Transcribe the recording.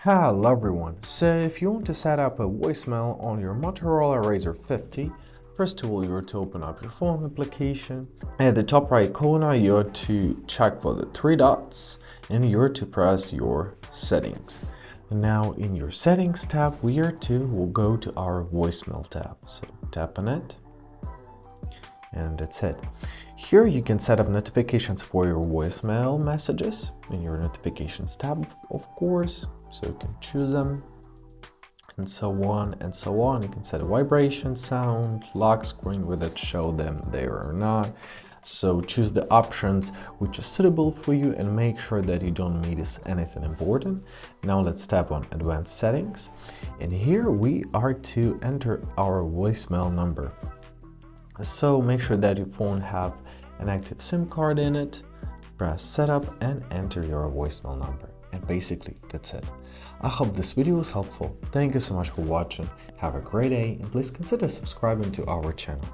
Hello everyone, so if you want to set up a voicemail on your Motorola Razr 50, first of all you are to open up your phone application. At the top right corner you are to check for the three dots and you are to press your settings. Now in your settings tab we'll go to our voicemail tab, so tap on it and that's it. Here you can set up notifications for your voicemail messages in your notifications tab, of course, so you can choose them and so on and so on. You can set a vibration, sound, lock screen, whether to show them there or not. So choose the options which is suitable for you and make sure that you don't miss anything important. Now let's tap on advanced settings and here we are to enter our voicemail number. So make sure that your phone have an active SIM card in it, press setup and enter your voicemail number. And basically that's it. I hope this video was helpful. Thank you so much for watching. Have a great day and please consider subscribing to our channel.